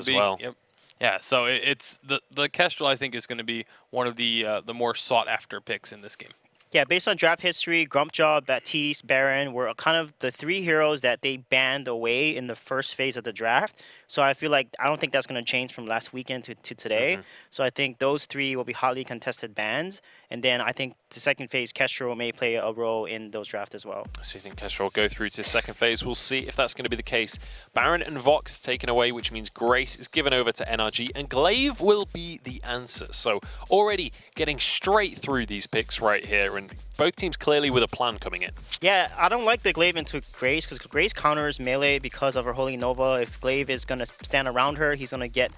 as well. Yep. Yeah, so it's the Kestrel, I think, is going to be one of the more sought after picks in this game. Yeah, based on draft history, Grumpjaw, Baptiste, Baron were kind of the three heroes that they banned away in the first phase of the draft. So I feel like I don't think that's going to change from last weekend to today. So I think those three will be highly contested bans. And then I think the second phase, Kestrel may play a role in those drafts as well. So you think Kestrel will go through to second phase? We'll see if that's going to be the case. Baron and Vox taken away, which means Grace is given over to NRG, and Glaive will be the answer. So already getting straight through these picks right here, and both teams clearly with a plan coming in. Yeah, I don't like the Glaive into Grace, because Grace counters melee because of her Holy Nova. If Glaive is going to stand around her, he's going to get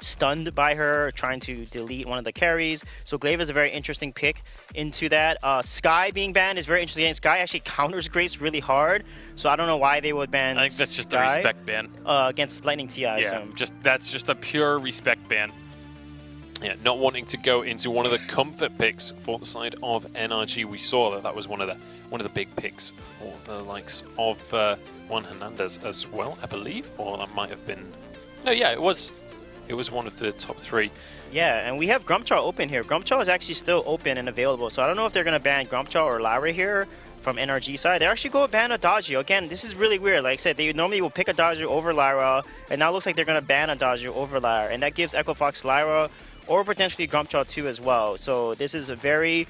stunned by her, trying to delete one of the carries. So Glaive is a very interesting pick into that. Sky being banned is very interesting. Sky actually counters Grace really hard, so I don't know why they would ban I think that's just a Sky, respect ban. against Lightning T, I Yeah, assume. that's just a pure respect ban. Yeah, not wanting to go into one of the comfort picks for the side of NRG. We saw that was one of the big picks for the likes of Juan Hernandez as well, I believe, or that might have been. No, yeah, it was one of the top three. Yeah, and we have Grumpjaw open here. Grumpjaw is actually still open and available, so I don't know if they're going to ban Grumpjaw or Lyra here from NRG side. They actually go ban Adagio. Again, this is really weird. Like I said, they normally will pick Adagio over Lyra, and now it looks like they're going to ban Adagio over Lyra, and that gives Echo Fox Lyra or potentially Grumpjaw too as well. So this is a very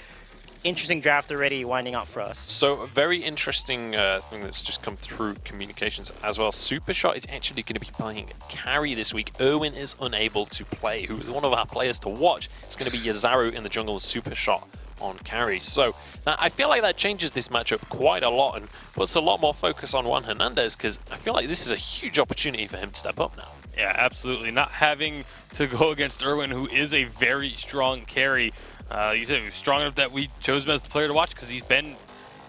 interesting draft already winding up for us. So a very interesting thing that's just come through communications as well. Supershot is actually going to be playing carry this week. Irwin is unable to play, who is one of our players to watch. It's going to be Yazaru in the jungle and Supershot on carry. So I feel like that changes this matchup quite a lot and puts a lot more focus on Juan Hernandez, because I feel like this is a huge opportunity for him to step up now. Yeah, absolutely. Not having to go against Irwin, who is a very strong carry. You said he was strong enough that we chose him as the player to watch because he's been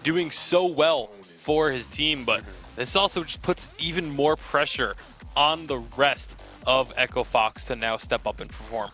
doing so well for his team. But this also just puts even more pressure on the rest of Echo Fox to now step up and perform.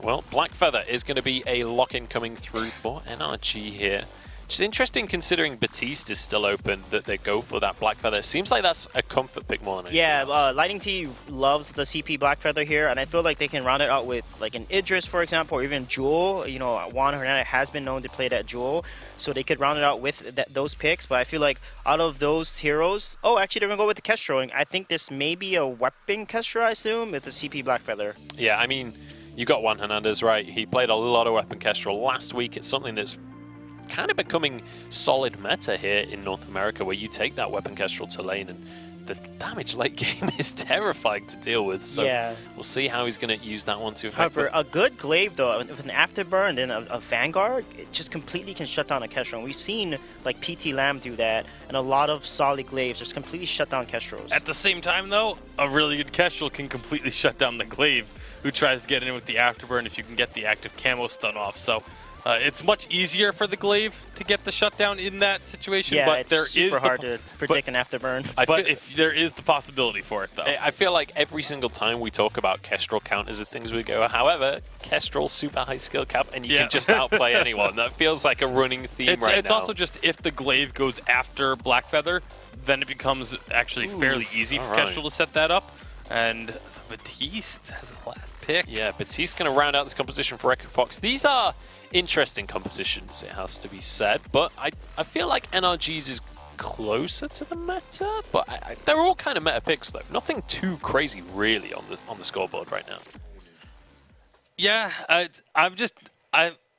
Well, Black Feather is going to be a lock-in coming through for NRG here. Which is interesting considering Baptiste is still open, that they go for that Black Feather. Seems like that's a comfort pick more than anything else. Lightning T loves the CP Black Feather here, and I feel like they can round it out with like an Idris, for example, or even Jewel. You know, Juan Hernandez has been known to play that Jewel, so they could round it out with those picks. But I feel like out of those heroes, oh, actually they're going to go with the Kestrel. And I think this may be a weapon Kestrel, I assume, with the CP Black Feather. Yeah, I mean, you got Juan Hernandez, right? He played a lot of weapon Kestrel last week. It's something that's kind of becoming solid meta here in North America, where you take that weapon Kestrel to lane, and the damage late game is terrifying to deal with. So yeah, we'll see how he's going to use that one to affect. However, a good Glaive though, with an Afterburn and then a Vanguard, it just completely can shut down a Kestrel. And we've seen like PT Lamb do that, and a lot of solid Glaives just completely shut down Kestrels. At the same time, though, a really good Kestrel can completely shut down the Glaive, who tries to get in with the Afterburn if you can get the active camo stun off. So it's much easier for the Glaive to get the shutdown in that situation, yeah, but it's there super is hard to predict an Afterburn. But if there is the possibility for it, though. I feel like every single time we talk about Kestrel counters of things, we go, however, Kestrel super high skill cap, and you can just outplay anyone. That feels like a running theme right now. It's also just if the Glaive goes after Black Feather, then it becomes actually fairly easy for Kestrel to set that up. And Baptiste has the last pick. Yeah, Baptiste going to round out this composition for Echo Fox. These are interesting compositions, it has to be said, but I feel like NRG's is closer to the meta, but they're all kind of meta picks though. Nothing too crazy really on the scoreboard right now. Yeah, I'm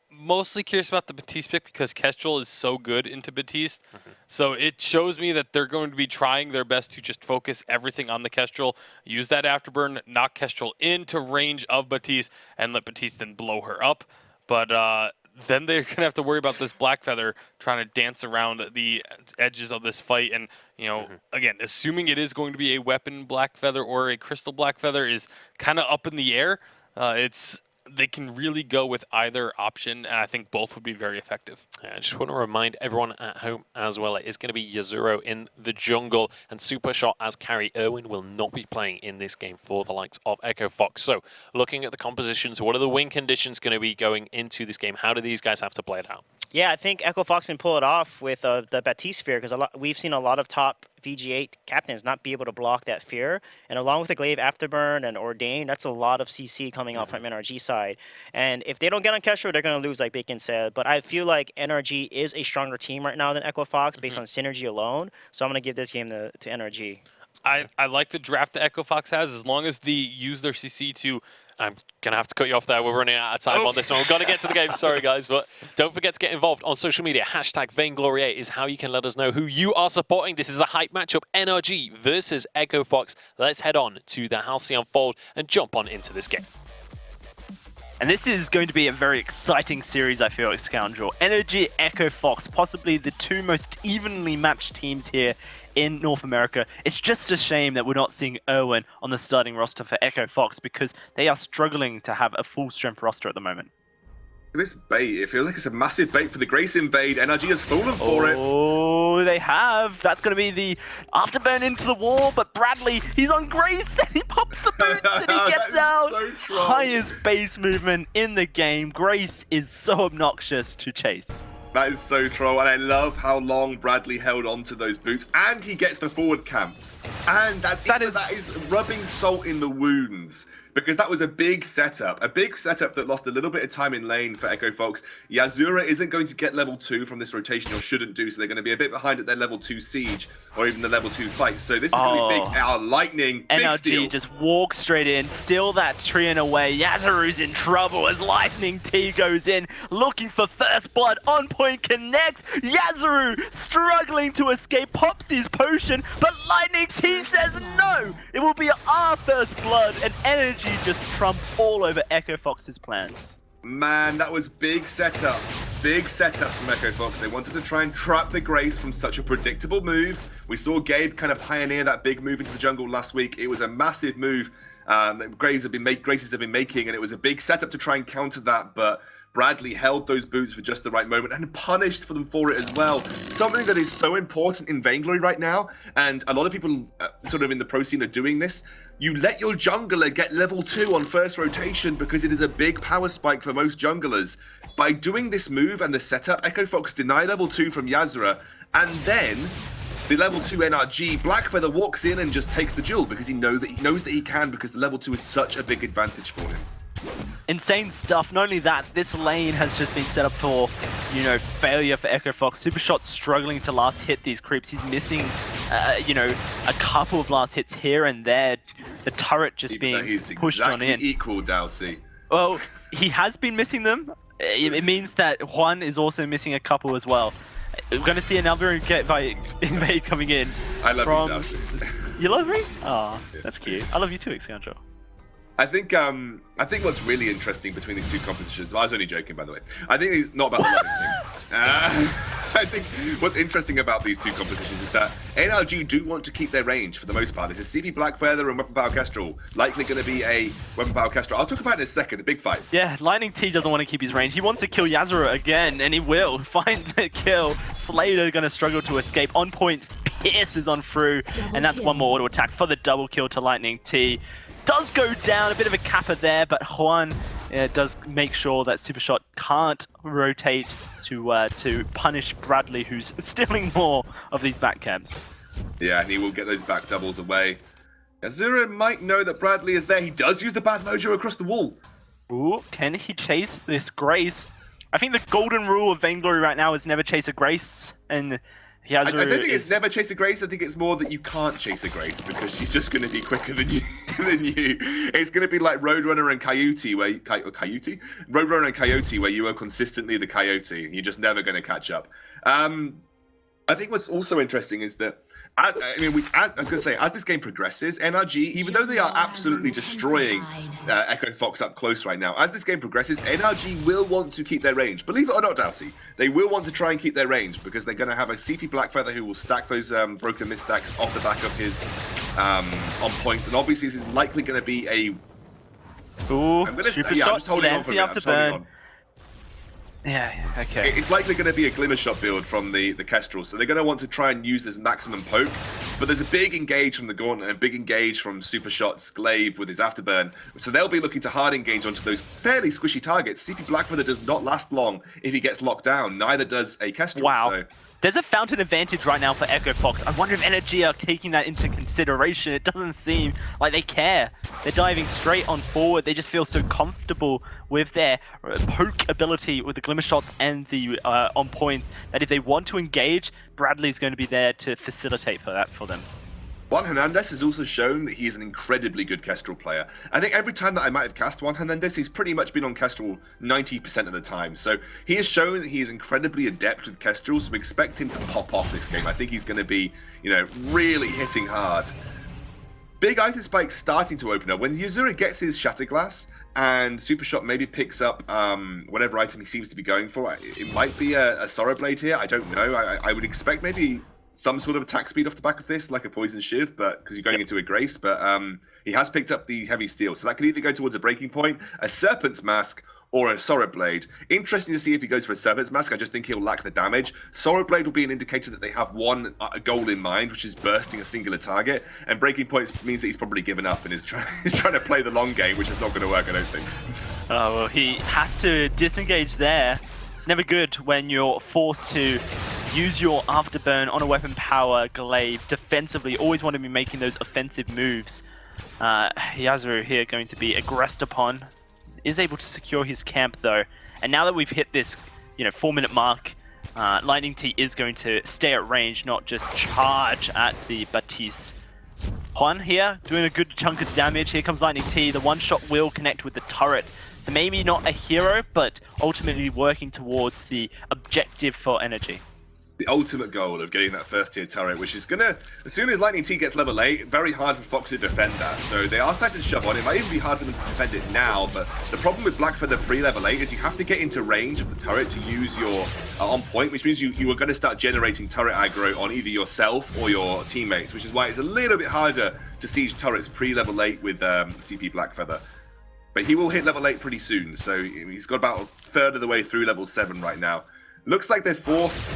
mostly curious about the Baptiste pick because Kestrel is so good into Baptiste. So it shows me that they're going to be trying their best to just focus everything on the Kestrel, use that Afterburn, knock Kestrel into range of Baptiste, and let Baptiste then blow her up. But then they're going to have to worry about this Black Feather trying to dance around the edges of this fight. And, you know, again, assuming it is going to be a weapon Black Feather or a crystal Black Feather is kind of up in the air. They can really go with either option, and I think both would be very effective. I just want to remind everyone at home as well, it is going to be Yazuro in the jungle and Supershot as carry. Irwin will not be playing in this game for the likes of Echo Fox. So looking at the compositions, what are the win conditions going to be going into this game? How do these guys have to play it out? Yeah, I think Echo Fox can pull it off with the Baptiste Fear, because we've seen a lot of top VG8 captains not be able to block that Fear. And along with the Glaive Afterburn and Ordain, that's a lot of CC coming out from NRG side. And if they don't get on Kestrel, they're going to lose, like Bacon said. But I feel like NRG is a stronger team right now than Echo Fox based on synergy alone. So I'm going to give this game to NRG. I like the draft that Echo Fox has, as long as they use their CC to... I'm going to have to cut you off there. We're running out of time on this one. We've got to get to the game. Sorry, guys. But don't forget to get involved on social media. Hashtag Vainglory8 is how you can let us know who you are supporting. This is a hype matchup. NRG versus Echo Fox. Let's head on to the Halcyon Fold and jump on into this game. And this is going to be a very exciting series, I feel, like Scoundrel. NRG, Echo Fox, possibly the two most evenly matched teams here in North America. It's just a shame that we're not seeing Erwin on the starting roster for Echo Fox, because they are struggling to have a full-strength roster at the moment. This bait, it feels like it's a massive bait for the Grace invade. NRG has fallen for it. Oh, they have. That's going to be the afterburn into the wall, but Bradley, he's on Grace, and he pops the boots, and he gets out. So Highest base movement in the game. Grace is so obnoxious to chase. That is so troll, and I love how long Bradley held on to those boots, and he gets the forward camps. And that is rubbing salt in the wounds, because that was a big setup that lost a little bit of time in lane for Echo Fox. Yazura isn't going to get level 2 from this rotation, or shouldn't do, so they're going to be a bit behind at their level 2 siege, or even the level 2 fight. So this is going to be big. Our Lightning, big NRG steal. just walks straight in, steal that tree and away. Yazuru's in trouble as Lightning T goes in, looking for first blood. On point connects. Yazuru struggling to escape, pops his potion, but Lightning T says no. It will be our first blood, and NRG just trump all over Echo Fox's plans. Man, that was big setup. Big setup from Echo Fox. They wanted to try and trap the Grace from such a predictable move. We saw Gabe kind of pioneer that big move into the jungle last week. It was a massive move that Graces have been making, and it was a big setup to try and counter that, but Bradley held those boots for just the right moment and punished for them for it as well. Something that is so important in Vainglory right now, and a lot of people sort of in the pro scene are doing this. You let your jungler get level 2 on first rotation, because it is a big power spike for most junglers. By doing this move and the setup, Echo Fox deny level 2 from Yazura, and then the level 2 NRG, Blackfeather walks in and just takes the duel, because he knows that he can, because the level 2 is such a big advantage for him. Insane stuff. Not only that, this lane has just been set up for, failure for Echo Fox. Supershot struggling to last hit these creeps. He's missing, a couple of last hits here and there. The turret just being pushed on in. Equal, Dalsy. Well, he has been missing them. It means that Juan is also missing a couple as well. We're going to see another invade coming in. I love you, Dalsy. You love me? Oh, that's cute. I love you too, Scoundrel. I think what's really interesting between these two competitions, I was only joking, by the way. I think it's not about the loving thing. I think what's interesting about these two competitions is that NRG do want to keep their range for the most part. This is CP Blackfeather and Weapon Power Kestrel. Likely going to be a Weapon Power Kestrel. I'll talk about it in a second, a big fight. Yeah, Lightning T doesn't want to keep his range. He wants to kill Yazura again, and he will find the kill. Slater going to struggle to escape. On point, pierces on through, and that's one more auto attack for the double kill to Lightning T. Does go down, a bit of a kappa there, but Juan does make sure that Supershot can't rotate to punish Bradley, who's stealing more of these back camps. Yeah, and he will get those back doubles away. Azura might know that Bradley is there. He does use the bad mojo across the wall. Ooh, can he chase this Grace? I think the golden rule of Vainglory right now is never chase a Grace, and I don't think it's never chase a Grace. I think it's more that you can't chase a Grace because she's just going to be quicker than you. It's going to be like Roadrunner and Coyote, Roadrunner and Coyote, where you are consistently the Coyote. You're just never going to catch up. I think what's also interesting is that, I was going to say, as this game progresses, NRG, even though they are absolutely destroying Echo Fox up close right now, as this game progresses, NRG will want to keep their range. Believe it or not, Dalsy, they will want to try and keep their range because they're going to have a CP Blackfeather who will stack those broken mist stacks off the back of his on points, and obviously this is likely going to be a... Ooh, super shot, holding on for a minute. Yeah, okay. It's likely going to be a Glimmer Shot build from the Kestrel, so they're going to want to try and use this maximum poke. But there's a big engage from the Gauntlet and a big engage from Super Shot's Glaive with his Afterburn. So they'll be looking to hard engage onto those fairly squishy targets. CP Blackfeather does not last long if he gets locked down. Neither does a Kestrel. Wow. So. There's a fountain advantage right now for Echo Fox. I wonder if NRG are taking that into consideration. It doesn't seem like they care. They're diving straight on forward. They just feel so comfortable with their poke ability with the Glimmer Shots and the on points that if they want to engage, Bradley's going to be there to facilitate for that for them. Juan Hernandez has also shown that he is an incredibly good Kestrel player. I think every time that I might have cast Juan Hernandez, he's pretty much been on Kestrel 90% of the time. So he has shown that he is incredibly adept with Kestrel, so we expect him to pop off this game. I think he's going to be, really hitting hard. Big item spikes starting to open up. When Yuzuru gets his Shatterglass and Super Shot maybe picks up whatever item he seems to be going for, it might be a Sorrow Blade here. I don't know. I would expect maybe some sort of attack speed off the back of this, like a Poison Shiv, but because you're going into a Grace, but he has picked up the Heavy Steel, so that could either go towards a Breaking Point, a Serpent's Mask, or a Sorrow Blade. Interesting to see if he goes for a Serpent's Mask. I just think he'll lack the damage. Sorrow Blade will be an indicator that they have one goal in mind, which is bursting a singular target, and Breaking Point means that he's probably given up and is trying to play the long game, which is not going to work, I don't think. Oh, well, he has to disengage there. It's never good when you're forced to use your Afterburn on a weapon power glaive defensively. Always want to be making those offensive moves. Yuzuru here going to be aggressed upon. Is able to secure his camp though. And now that we've hit this 4-minute mark, Lightning T is going to stay at range, not just charge at the Baptiste. Juan here doing a good chunk of damage. Here comes Lightning T. The one shot will connect with the turret. So maybe not a hero, but ultimately working towards the objective for NRG. The ultimate goal of getting that first tier turret, which is gonna, as soon as Lightning T gets level 8, very hard for Fox to defend that. So they are starting to shove on. It might even be hard for them to defend it now, but the problem with Blackfeather pre-level 8 is you have to get into range of the turret to use your on point, which means you are going to start generating turret aggro on either yourself or your teammates, which is why it's a little bit harder to siege turrets pre-level 8 with CP Blackfeather. But he will hit level 8 pretty soon, so he's got about a third of the way through level 7 right now. Looks like they've forced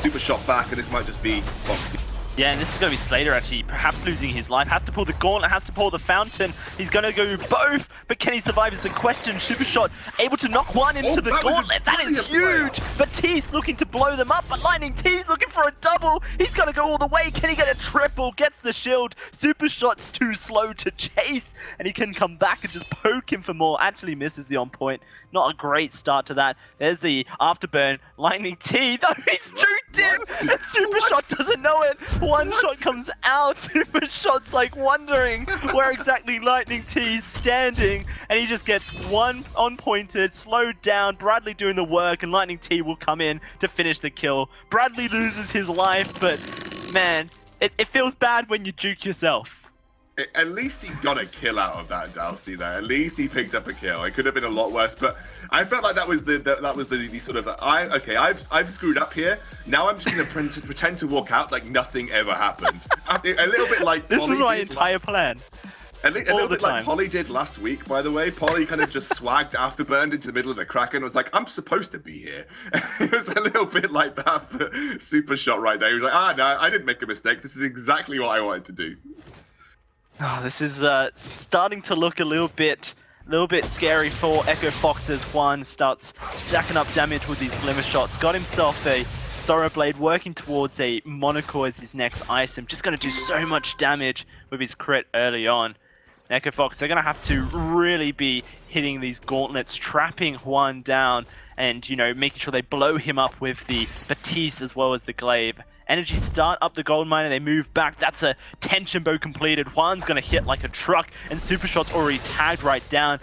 Super Shot back, and this might just be Fox. Yeah, and this is going to be Slater actually, perhaps losing his life. Has to pull the Gauntlet, has to pull the Fountain. He's going to go both, but can he survive is the question. Super Shot able to knock one into the Gauntlet. That is huge! Baptiste looking to blow them up, but Lightning T's looking for a double. He's going to go all the way. Can he get a triple? Gets the shield. Super Shot's too slow to chase, and he can come back and just poke him for more. Actually misses the on point. Not a great start to that. There's the Afterburn. Lightning T, though, he's juked him, and Super Shot doesn't know it. One shot comes out, Super Shot's like wondering where exactly Lightning T's standing, and he just gets one on-pointed, slowed down, Bradley doing the work, and Lightning T will come in to finish the kill. Bradley loses his life, but man, it feels bad when you juke yourself. At least he got a kill out of that, Dalsy. There, at least he picked up a kill. It could have been a lot worse, but I felt like that was the sort of I've screwed up here. Now I'm just gonna pretend to walk out like nothing ever happened. A little bit like this was my entire plan. A little bit like Polly did last week, by the way. Polly kind of just swagged Afterburned into the middle of the Kraken and was like, I'm supposed to be here. It was a little bit like that for Super Shot right there. He was like, no, I didn't make a mistake. This is exactly what I wanted to do. Oh, this is starting to look a little bit scary for Echo Fox as Juan starts stacking up damage with these Glimmer Shots. Got himself a Sorrow Blade, working towards a Monaco as his next item. Just going to do so much damage with his crit early on. Echo Fox, they're going to have to really be hitting these gauntlets, trapping Juan down, and making sure they blow him up with the Baptiste as well as the Glaive. NRG start up the gold mine and they move back. That's a tension bow completed. Juan's going to hit like a truck, and Super Shot's already tagged right down.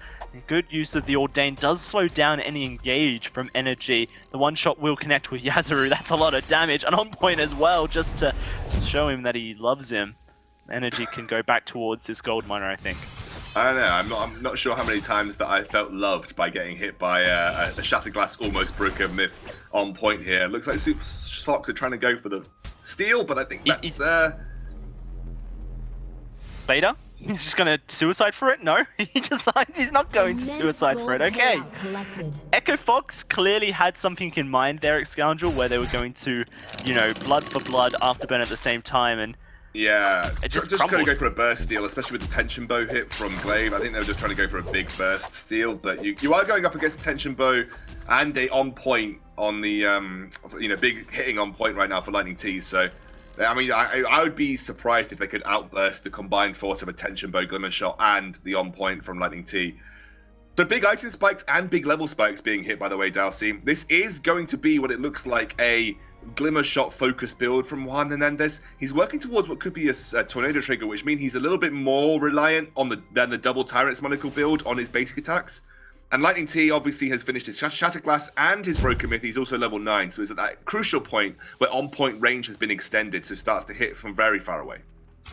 Good use of the Ordain does slow down any engage from NRG. The one shot will connect with Yuzuru. That's a lot of damage, and on point as well, just to show him that he loves him. NRG can go back towards this gold miner, I think. I don't know. I'm not sure how many times that I felt loved by getting hit by a Shatterglass almost broken myth on point here. Looks like Super Fox are trying to go for the steal, but I think that's... Beta? He's just gonna suicide for it? No, he decides he's not going to suicide for it. Okay. Echo Fox clearly had something in mind there at Scoundrel, where they were going to, you know, blood for blood, afterburn at the same time, and yeah, it just crumbled. trying to go for a burst steal, especially with the tension bow hit from Glaive. I think they were just trying to go for a big burst steal, but you are going up against a tension bow and a on point on the you know, big hitting on point right now for Lightning T. So I mean, I would be surprised if they could outburst the combined force of a tension bow, glimmer shot, and the on point from Lightning T. So big item spikes and big level spikes being hit, by the way, Dalcy. This is going to be what it looks like a glimmer shot focus build from Juan Hernandez. He's working towards what could be a tornado trigger, which means he's a little bit more reliant on than the double Tyrant's Monocle build on his basic attacks. And Lightning T obviously has finished his Shatterglass and his Broken Myth. He's also level 9, so it's at that crucial point where on-point range has been extended, so it starts to hit from very far away.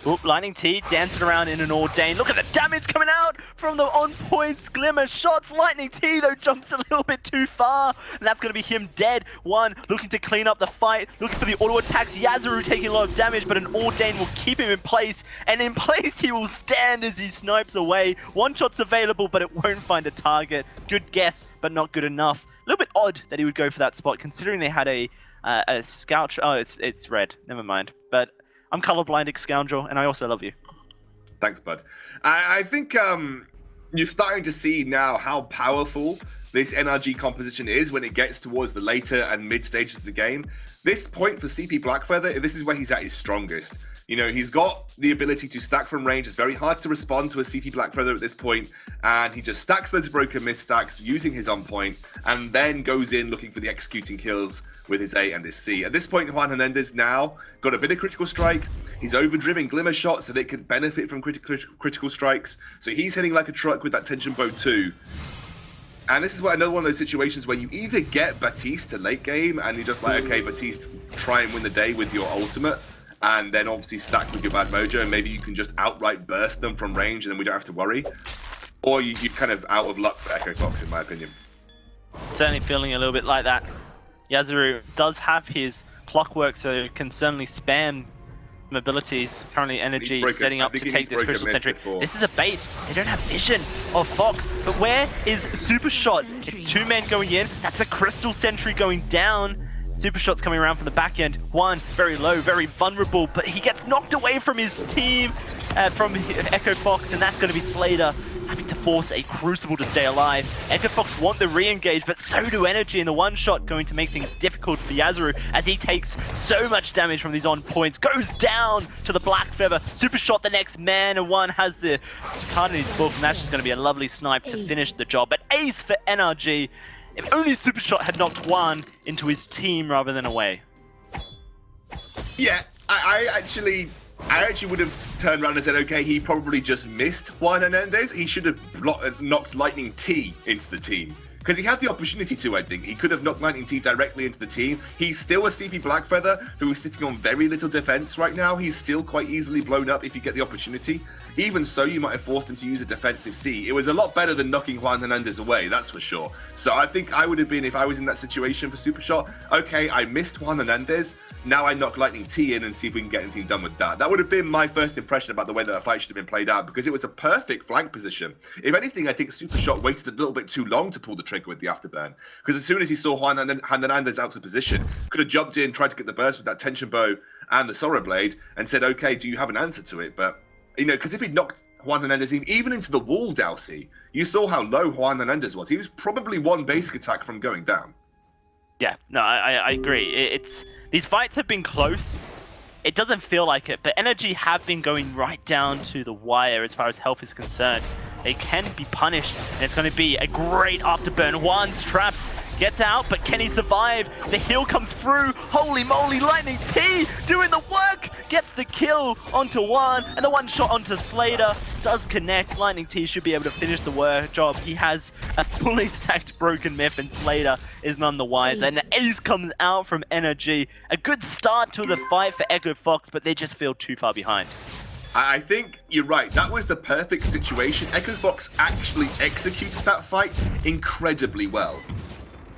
Oop, Lightning T dancing around in an Ordain. Look at the damage coming out from the on-points glimmer shots. Lightning T, though, jumps a little bit too far, and that's going to be him dead. One looking to clean up the fight, looking for the auto attacks. Yasuo taking a lot of damage, but an Ordain will keep him in place, and in place he will stand as he snipes away. One shot's available, but it won't find a target. Good guess, but not good enough. A little bit odd that he would go for that spot, considering they had a scout. Oh, it's red. Never mind. But I'm colorblind, Scoundrel, and I also love you. Thanks, bud. I think you're starting to see now how powerful this NRG composition is when it gets towards the later and mid stages of the game. This point for CP Blackfeather, this is where he's at his strongest. You know, he's got the ability to stack from range. It's very hard to respond to a CP Blackfeather at this point, and he just stacks those Broken Myth stacks using his on point, and then goes in looking for the executing kills with his A and his C. At this point, Juan Hernandez now got a bit of critical strike. He's overdriven glimmer shots so they could benefit from critical strikes. So he's hitting like a truck with that tension bow too. And this is another one of those situations where you either get Baptiste to late game and you're just like, okay, Baptiste, try and win the day with your ultimate, and then obviously stack with your bad mojo, and maybe you can just outright burst them from range and then we don't have to worry. Or you're kind of out of luck for Echo Fox, in my opinion. Certainly feeling a little bit like that. Yasuo does have his clockwork, so can certainly spam abilities. Currently NRG setting up to take this Crystal Sentry. This is a bait. They don't have vision of Fox, but where is Super Shot? It's 2 men going in. That's a Crystal Sentry going down. Super Shot's coming around from the back end. One, very low, very vulnerable, but he gets knocked away from his team, from Echo Fox, and that's going to be Slater having to force a Crucible to stay alive. Echo Fox want the re-engage, but so do NRG, and the one shot going to make things difficult for Yasuo as he takes so much damage from these on points. Goes down to the Black Feather. Super Shot the next man, and one has the card in his book, and that's just going to be a lovely snipe to finish the job. But ace for NRG. If only Super Shot had knocked one into his team rather than away. Yeah, I actually would have turned around and said, okay, he probably just missed Juan Hernandez. He should have knocked Lightning T into the team. Because he had the opportunity to, I think. He could have knocked Lightning T directly into the team. He's still a CP Blackfeather who is sitting on very little defense right now. He's still quite easily blown up if you get the opportunity. Even so, you might have forced him to use a defensive C. It was a lot better than knocking Juan Hernandez away, that's for sure. So I think I would have been, if I was in that situation for Super Shot, okay, I missed Juan Hernandez. Now I knock Lightning T in and see if we can get anything done with that. That would have been my first impression about the way that the fight should have been played out, because it was a perfect flank position. If anything, I think Super Shot waited a little bit too long to pull the trigger with the afterburn, because as soon as he saw Juan Hernandez out of position, could have jumped in, tried to get the burst with that tension bow and the Sorrow Blade, and said, okay, do you have an answer to it? But, you know, because if he'd knocked Juan Hernandez even into the wall, Dalcy, you saw how low Juan Hernandez was. He was probably one basic attack from going down. Yeah, no, I agree. These fights have been close. It doesn't feel like it, but NRG have been going right down to the wire as far as health is concerned. They can be punished, and it's going to be a great afterburn. Juan's trapped, gets out, but can he survive? The heal comes through. Holy moly, Lightning T doing the work! Gets the kill onto Juan, and the one shot onto Slater does connect. Lightning T should be able to finish the work job. He has a fully stacked Broken Myth, and Slater is none the wiser. And the ace comes out from NRG. A good start to the fight for Echo Fox, but they just feel too far behind. I think you're right. That was the perfect situation. Echo Fox actually executed that fight incredibly well.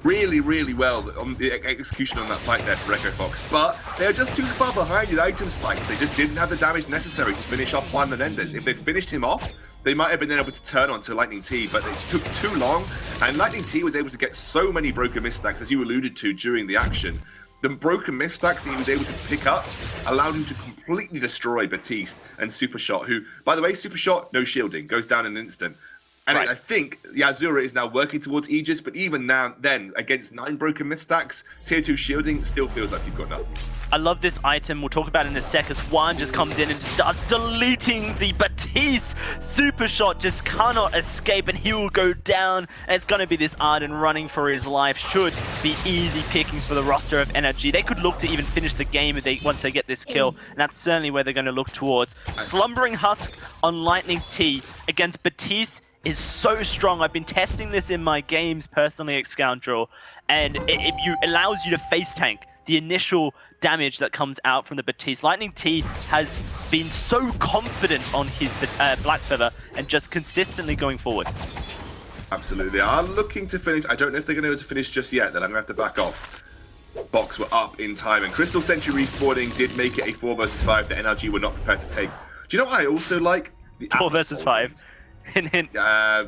really, really well on the execution on that fight there for Echo Fox, but they're just too far behind in item spikes. They just didn't have the damage necessary to finish off Juan Menendez. If they'd finished him off, they might have been able to turn onto Lightning T, but it took too long, and Lightning T was able to get so many broken mist stacks, as you alluded to during the action. The broken mist stacks that he was able to pick up allowed him to completely destroy Batiste and Supershot, who, by the way, Supershot, no shielding, goes down in an instant. And I think Yazura is now working towards Aegis, but even now, then, against 9 broken myth stacks, tier 2 shielding still feels like you've got nothing. I love this item. We'll talk about it in a sec as Juan just comes in and starts deleting the Batiste. Super Shot just cannot escape and he will go down. And it's going to be this Arden running for his life. Should be easy pickings for the roster of NRG. They could look to even finish the game if once they get this kill. And that's certainly where they're going to look towards. Slumbering Husk on Lightning T against Batiste is so strong. I've been testing this in my games personally, Scoundrel, and it allows you to face tank the initial damage that comes out from the Batiste. Lightning T has been so confident on his Black Feather and just consistently going forward. Absolutely. They are looking to finish. I don't know if they're going to be able to finish just yet, then I'm going to have to back off. Box were up in time, and Crystal Sentry respawning did make it a 4 versus 5 that NRG were not prepared to take. Do you know what I also like? The 4 versus 5.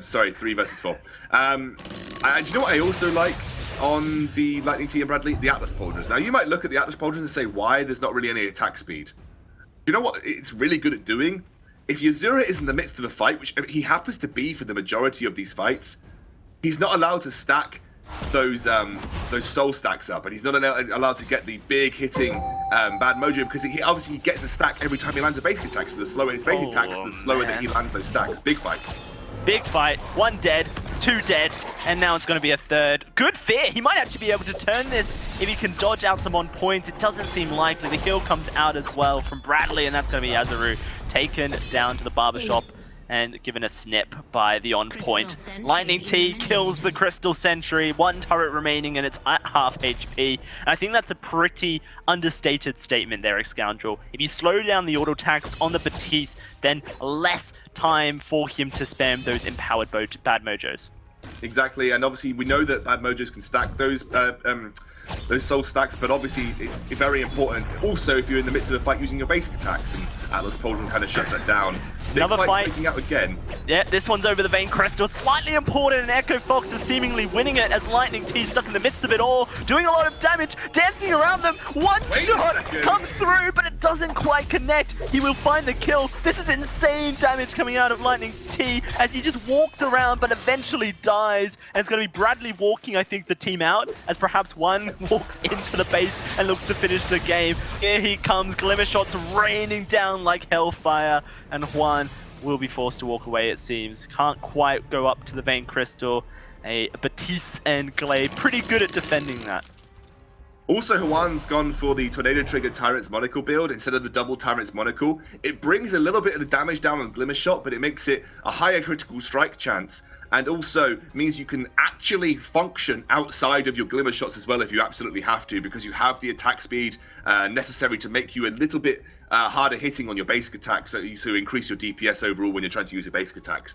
Sorry, 3 versus 4. And do you know what I also like on the Lightning T and Bradley? The Atlas Pauldrons. Now, you might look at the Atlas Pauldrons and say, why? There's not really any attack speed. You know what it's really good at doing? If Yazura is in the midst of a fight, which he happens to be for the majority of these fights, he's not allowed to stack those soul stacks up, and he's not allowed to get the big hitting bad mojo, because he obviously gets a stack every time he lands a basic attack. So the slower his basic attacks, the slower that he lands those stacks. Big fight. Big fight. 1 dead, 2 dead, and now it's going to be a 3rd. Good fear. He might actually be able to turn this if he can dodge out some on points. It doesn't seem likely. The heal comes out as well from Bradley, and that's going to be Yazuru taken down to the barbershop and given a snip by the on point. Lightning T kills the Crystal Sentry, 1 turret remaining, and it's at half HP. And I think that's a pretty understated statement there, Scoundrel. If you slow down the auto attacks on the Batiste, then less time for him to spam those empowered bad mojos. Exactly, and obviously we know that bad mojos can stack those soul stacks, but obviously it's very important also if you're in the midst of a fight using your basic attacks, and Atlas Pauldron kind of shuts that down. Another fight fighting out again. Yeah, this one's over the Vein Crystal. Slightly important, and Echo Fox is seemingly winning it as Lightning T stuck in the midst of it all, doing a lot of damage, dancing around them. One shot comes through, but it doesn't quite connect. He will find the kill. This is insane damage coming out of Lightning T as he just walks around, but eventually dies. And it's going to be Bradley walking, I think, the team out, as perhaps one walks into the base and looks to finish the game. Here he comes, Glimmer shots raining down like hellfire, and Juan will be forced to walk away, it seems. Can't quite go up to the Vein Crystal. A Batiste and Glaive pretty good at defending that. Also, Juan's gone for the Tornado Trigger Tyrant's Monocle build instead of the double Tyrant's Monocle. It brings a little bit of the damage down on Glimmer Shot, but it makes it a higher critical strike chance, and also means you can actually function outside of your Glimmer Shots as well if you absolutely have to, because you have the attack speed necessary to make you a little bit harder hitting on your basic attacks, so increase your DPS overall when you're trying to use your basic attacks.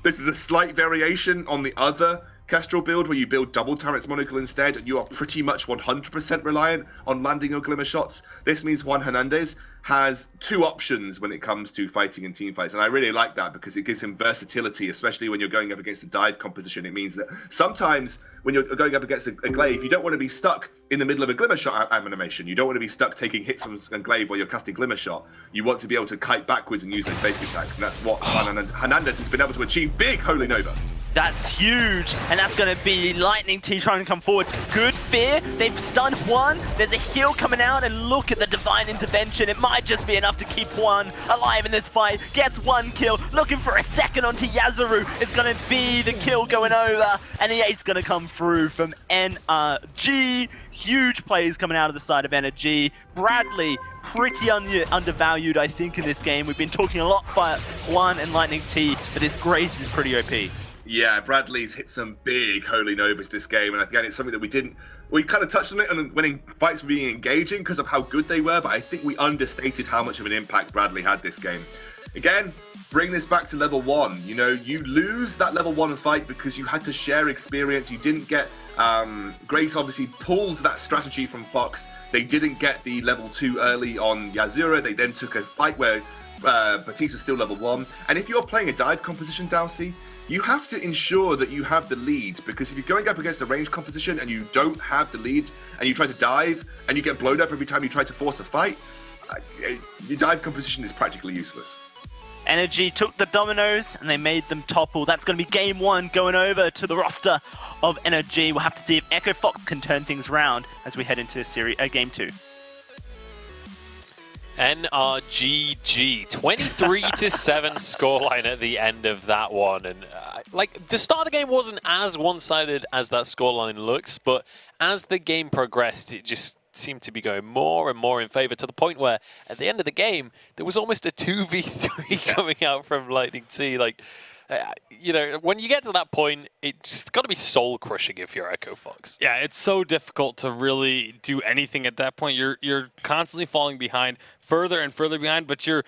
This is a slight variation on the other Kestrel build where you build double Tyrant's Monocle instead, and you are pretty much 100% reliant on landing your Glimmer Shots. This means Juan Hernandez has 2 options when it comes to fighting in team fights, and I really like that because it gives him versatility, especially when you're going up against a dive composition. It means that sometimes when you're going up against a glaive, you don't want to be stuck in the middle of a Glimmer Shot animation. You don't want to be stuck taking hits from a glaive while you're casting Glimmer Shot. You want to be able to kite backwards and use those basic attacks, and that's what Juan Hernandez has been able to achieve. Big Holy Nova. That's huge, and that's going to be Lightning T trying to come forward. Good fear, they've stunned Juan. There's a heal coming out, and look at the Divine Intervention. It might just be enough to keep Juan alive in this fight. Gets 1 kill, looking for a second onto Yazuru. It's going to be the kill going over, and the ace going to come through from NRG. Huge plays coming out of the side of NRG. Bradley, pretty undervalued, I think, in this game. We've been talking a lot about Juan and Lightning T, but his Grace is pretty OP. Yeah, Bradley's hit some big Holy Novas this game, and again, it's something that we kind of touched on it and when fights were being engaging because of how good they were, but I think we understated how much of an impact Bradley had this game. Again, bring this back to level 1. You know, you lose that level 1 fight because you had to share experience. You didn't get... Grace obviously pulled that strategy from Fox. They didn't get the level 2 early on Yuzuru. They then took a fight where Batiste was still level 1. And if you're playing a dive composition, Dowsey, you have to ensure that you have the lead, because if you're going up against a range composition and you don't have the lead and you try to dive and you get blown up every time you try to force a fight, your dive composition is practically useless. NRG took the dominoes and they made them topple. That's going to be game 1 going over to the roster of NRG. We'll have to see if Echo Fox can turn things around as we head into game 2. NRGG 23-7 scoreline at the end of that one, and like the start of the game wasn't as one-sided as that scoreline looks, but as the game progressed, it just seemed to be going more and more in favor, to the point where at the end of the game there was almost a 2v3 coming out from Lightning T. Like, you know, when you get to that point, it's got to be soul-crushing if you're Echo Fox. Yeah, it's so difficult to really do anything at that point. You're constantly falling behind, further and further behind, but you're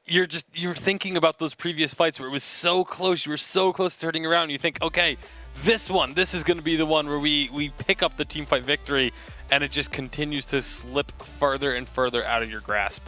thinking about those previous fights where it was so close. You were so close to turning around. You think, okay, this is going to be the one where we pick up the team fight victory, and it just continues to slip further and further out of your grasp.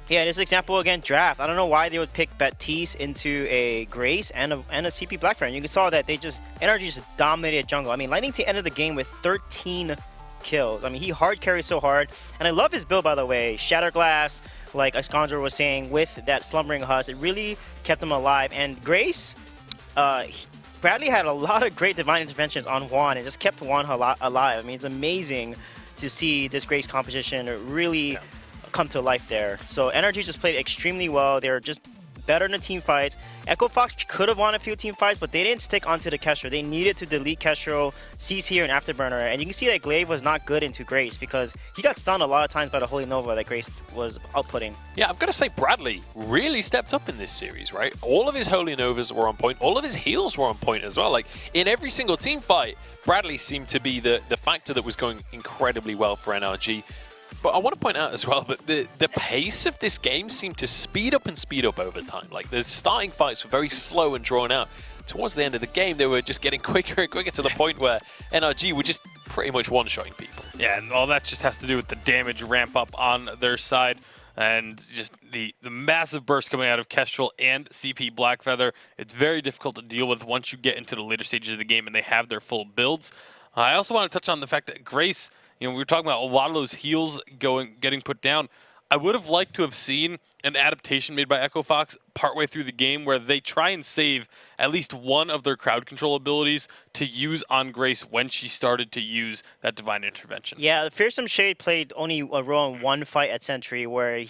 Yeah, this example again, draft. I don't know why they would pick Batiste into a Grace and a CP Blackfire. You saw that NRG just dominated jungle. I mean, Lightning T ended the game with 13 kills. I mean, he hard carries so hard. And I love his build, by the way. Shatterglass, like Iskandra was saying, with that Slumbering Husk, it really kept him alive. And Grace, Bradley had a lot of great divine interventions on Juan and just kept Juan alive. I mean, it's amazing to see this Grace composition really come to life there. So NRG just played extremely well. They're just better in the team fights. Echo Fox could have won a few team fights, but they didn't stick onto the Kestrel. They needed to delete Kestrel, CC, and Afterburner. And you can see that Glaive was not good into Grace because he got stunned a lot of times by the Holy Nova that Grace was outputting. Yeah, I've got to say Bradley really stepped up in this series, right? All of his Holy Novas were on point. All of his heals were on point as well. Like, in every single team fight, Bradley seemed to be the factor that was going incredibly well for NRG. But I want to point out as well that the pace of this game seemed to speed up over time. Like, the starting fights were very slow and drawn out. Towards the end of the game, they were just getting quicker and quicker to the point where NRG were just pretty much one-shotting people. Yeah, and all that just has to do with the damage ramp up on their side and just the massive burst coming out of Kestrel and CP Blackfeather. It's very difficult to deal with once you get into the later stages of the game and they have their full builds. I also want to touch on the fact that Grace, you know, we were talking about a lot of those heals getting put down. I would have liked to have seen an adaptation made by Echo Fox partway through the game where they try and save at least one of their crowd control abilities to use on Grace when she started to use that divine intervention. Yeah, Fearsome Shade played only a role in one fight at Sentry where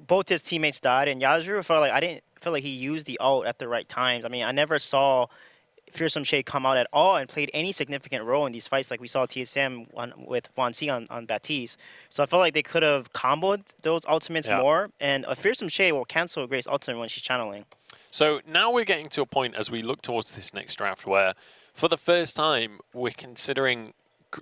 both his teammates died, and Yuzuru I didn't feel like he used the ult at the right times. I mean, I never saw Fearsome Shade come out at all and played any significant role in these fights like we saw TSM with Juan C on Batiste. So I felt like they could have comboed those ultimates more, and a Fearsome Shade will cancel Grace ultimate when she's channeling. So now we're getting to a point as we look towards this next draft where for the first time we're considering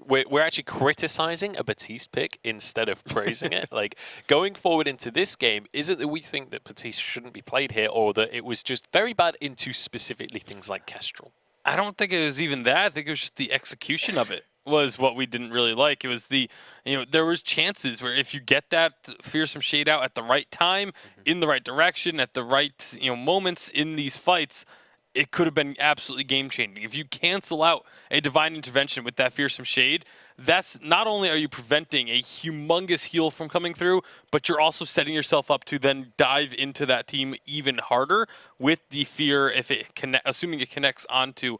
we're actually criticizing a Batiste pick instead of praising it. Like, going forward into this game, is it that we think that Batiste shouldn't be played here, or that it was just very bad into specifically things like Kestrel? I don't think it was even that. I think it was just the execution of it was what we didn't really like. It was there was chances where if you get that Fearsome Shade out at the right time, in the right direction, at the right moments in these fights, it could have been absolutely game-changing. If you cancel out a divine intervention with that Fearsome Shade, that's not only are you preventing a humongous heal from coming through, but you're also setting yourself up to then dive into that team even harder with the fear if it assuming it connects onto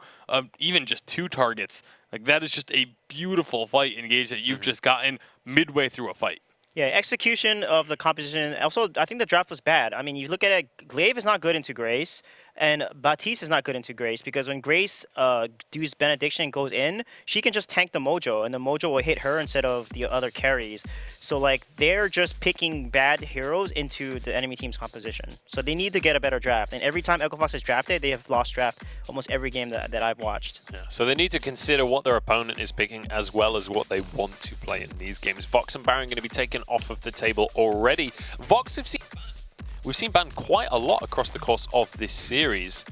even just 2 targets. Like, that is just a beautiful fight engage that you've just gotten midway through a fight. Yeah, execution of the composition. Also, I think the draft was bad. I mean, you look at it, Glaive is not good into Grace, and Batiste is not good into Grace, because when Grace does Benediction goes in, she can just tank the Mojo, and the Mojo will hit her instead of the other carries. So, like, they're just picking bad heroes into the enemy team's composition. So they need to get a better draft. And every time Echo Fox is drafted, they have lost draft almost every game that I've watched. Yeah, so they need to consider what their opponent is picking as well as what they want to play in these games. Vox and Baron going to be taken off of the table already. Vox have seen we've seen banned quite a lot across the course of this series.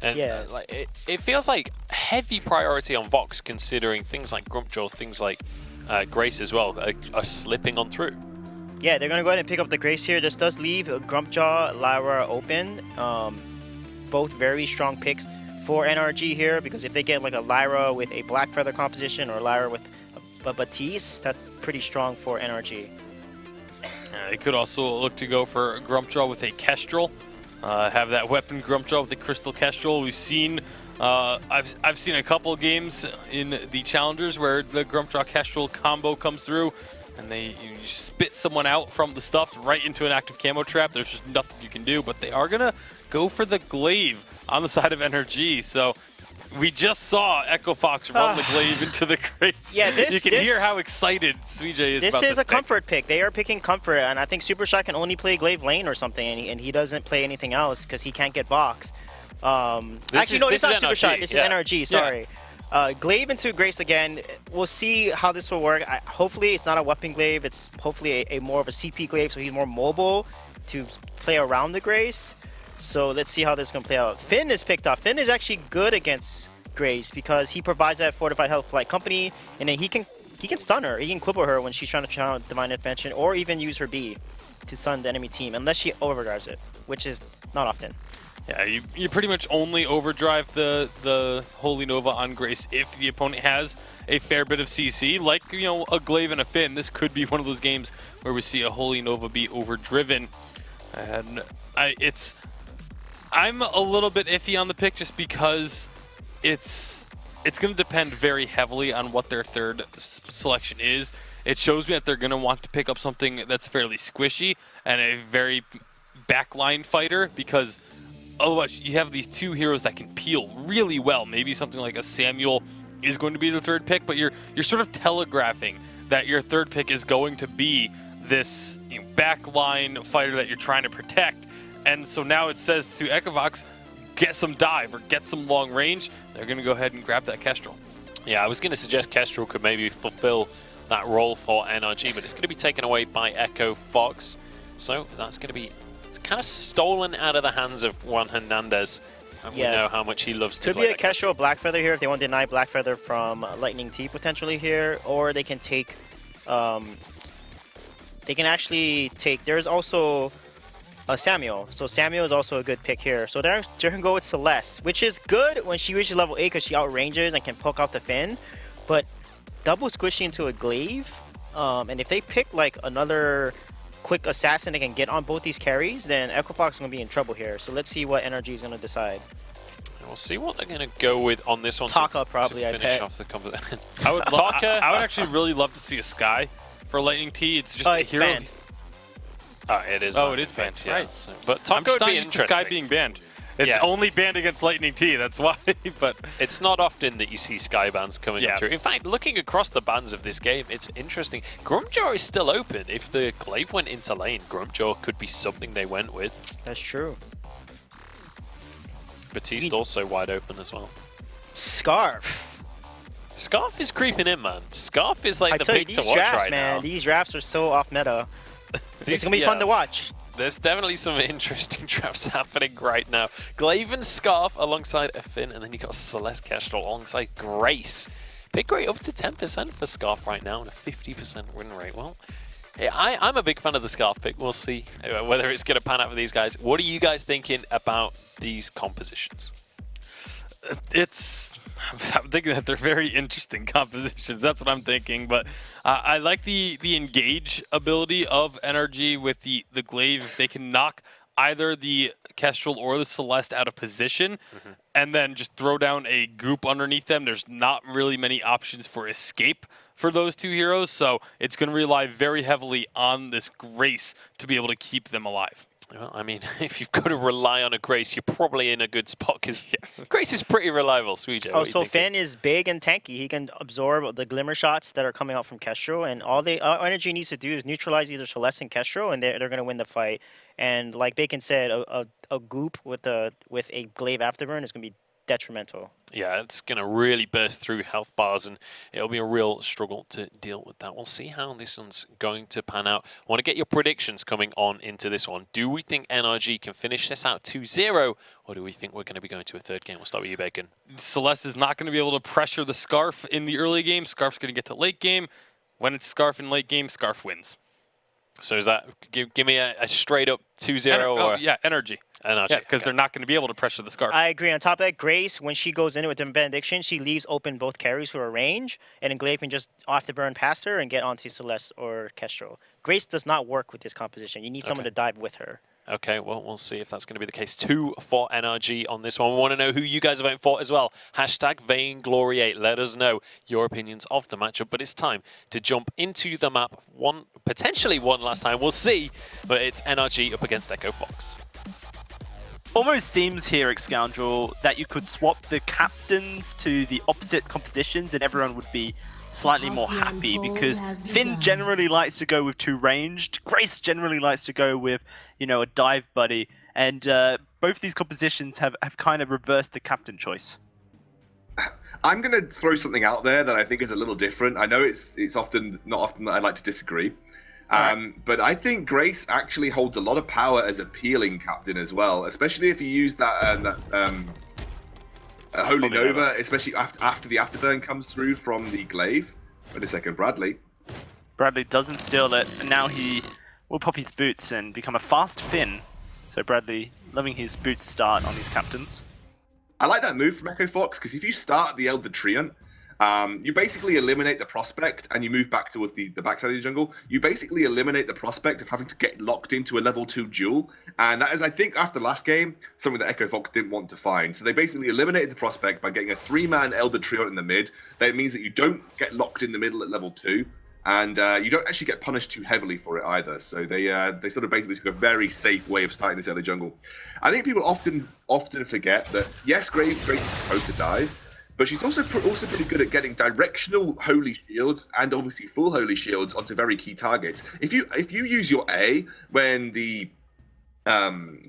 And Yeah. like it feels like heavy priority on Vox, considering things like Grumpjaw, things like Grace as well, are slipping on through. Yeah, they're gonna go ahead and pick up the Grace here. This does leave Grumpjaw, Lyra open. Both very strong picks for NRG here, because if they get like a Lyra with a Black Feather composition or Lyra with a Batiste, that's pretty strong for NRG. They could also look to go for Grumpjaw with a Kestrel. Have that weapon Grumpjaw with the Crystal Kestrel. We've seen, I've seen a couple games in the Challengers where the Grumpjaw Kestrel combo comes through, and you spit someone out from the stuff right into an active camo trap. There's just nothing you can do, but they are gonna go for the glaive on the side of NRG. So we just saw Echo Fox run the glaive into the Grace. Yeah, you can hear how excited Suijay is about This is a pick. comfort pick. They are picking comfort, and I think Supershot can only play glaive lane or something, and he doesn't play anything else because he can't get Vox. Actually, no, it's not Supershot. This is NRG. Sorry. Glaive into Grace again. We'll see how this will work. Hopefully, it's not a weapon glaive. It's hopefully a more of a CP glaive, so he's more mobile to play around the Grace. So let's see how this is going to play out. Finn is picked up. Finn is actually good against Grace because he provides that fortified health like company, and then he can stun her. He can clipper her when she's trying to channel Divine Intervention, or even use her B to stun the enemy team, unless she overdrives it, which is not often. Yeah, you pretty much only overdrive the Holy Nova on Grace if the opponent has a fair bit of CC, like a Glaive and a Finn. This could be one of those games where we see a Holy Nova be overdriven, and I'm a little bit iffy on the pick just because it's going to depend very heavily on what their third selection is. It shows me that they're going to want to pick up something that's fairly squishy and a very backline fighter, because otherwise you have these two heroes that can peel really well. Maybe something like a Samuel is going to be the third pick, but you're sort of telegraphing that your third pick is going to be this backline fighter that you're trying to protect. And so now it says to Echovox, get some dive or get some long range. They're going to go ahead and grab that Kestrel. Yeah, I was going to suggest Kestrel could maybe fulfill that role for NRG, but it's going to be taken away by Echo Fox. So that's going to be kind of stolen out of the hands of Juan Hernandez. And we know how much he loves to Could play be a Kestrel Blackfeather here if they want to deny Blackfeather from Lightning T potentially here, or they can take. They can actually take. There's also Samuel. So Samuel is also a good pick here. So they're going to go with Celeste, which is good when she reaches level 8 because she outranges and can poke out the Finn. But double squishing into a glaive, and if they pick like another quick assassin that can get on both these carries, then Echofox is going to be in trouble here. So let's see what NRG is going to decide. We'll see what they're going to go with on this one. Taka probably, to I finish bet. off the competition. I would actually really love to see a Sky for Lightning T. It's just a It's hero. banned. It is. Oh, it is banned. Yeah. Right. So, but I'm Taka just would not be used to interesting. Sky being banned. It's Yeah. only banned against Lightning T. That's why. But It's not often that you see Sky bans coming through. In fact, looking across the bans of this game, it's interesting. Grumpjaw is still open. If the Glaive went into lane, Grumpjaw could be something they went with. That's true. Batiste also wide open as well. Scarf. Scarf is creeping in, man. Scarf is like I the tell you, pick these to watch drafts, right man, now. these drafts are so off meta. It's going to be fun to watch. There's definitely some interesting traps happening right now. Glaive and Scarf alongside a Finn, and then you got Celeste Kestrel alongside Grace. Pick rate up to 10% for Scarf right now and a 50% win rate. Well, I'm a big fan of the Scarf pick. We'll see whether it's going to pan out for these guys. What are you guys thinking about these compositions? I'm thinking that they're very interesting compositions. That's what I'm thinking. But I like the engage ability of NRG with the Glaive. If they can knock either the Kestrel or the Celeste out of position and then just throw down a goop underneath them, there's not really many options for escape for those two heroes. So it's going to rely very heavily on this Grace to be able to keep them alive. Well, I mean, if you've got to rely on a Grace, you're probably in a good spot because Grace is pretty reliable. Suijay, Oh, so Finn is big and tanky. He can absorb the glimmer shots that are coming out from Kestrel, and all the NRG needs to do is neutralize either Celeste and Kestrel, and they're going to win the fight. And like Bacon said, a goop with a glaive afterburn is going to be detrimental. Yeah, it's going to really burst through health bars, and it'll be a real struggle to deal with that. We'll see how this one's going to pan out. I want to get your predictions coming on into this one. Do we think NRG can finish this out 2-0, or do we think we're going to be going to a third game? We'll start with you, Bacon. Celeste is not going to be able to pressure the Scarf in the early game. Scarf's going to get to late game. When it's Scarf in late game, Scarf wins. So is that, give me a straight up 2-0 or? Yeah, NRG. NRG. Yeah, because okay. they're not going to be able to pressure the Scarf. I agree. On top of that, Grace, when she goes in with the Benediction, she leaves open both carries for a range, and then Glaive can just off the burn past her and get onto Celeste or Kestrel. Grace does not work with this composition. You need someone to dive with her. Okay, well, we'll see if that's going to be the case. 2 for NRG on this one. We want to know who you guys are voting for as well. Hashtag Vainglory8. Let us know your opinions of the matchup. But it's time to jump into the map potentially one last time. We'll see. But it's NRG up against Echo Fox. Almost seems here, Scoundrel, that you could swap the captains to the opposite compositions and everyone would be slightly more happy, because Finn generally likes to go with 2 ranged, Grace generally likes to go with, you know, a dive buddy, and both these compositions have kind of reversed the captain choice. I'm going to throw something out there that I think is a little different. I know it's not often that I like to disagree. But I think Grace actually holds a lot of power as a peeling captain as well, especially if you use that Holy Nova, especially after the afterburn comes through from the Glaive. Wait a second, Bradley. Bradley doesn't steal it, and now he will pop his boots and become a fast Finn. So Bradley loving his boot start on his captains. I like that move from Echo Fox, because if you start the Elder Treant, you basically eliminate the prospect and you move back towards the backside of the jungle. You basically eliminate the prospect of having to get locked into a level 2 duel. And that is, I think, after last game, something that Echo Fox didn't want to find. So they basically eliminated the prospect by getting a 3-man Elder Treant in the mid. That means that you don't get locked in the middle at level 2. And you don't actually get punished too heavily for it either. So they sort of basically took a very safe way of starting this early jungle. I think people often forget that, yes, Grace is supposed to dive, but she's also pretty good at getting directional Holy Shields and obviously full Holy Shields onto very key targets. If you use your A when the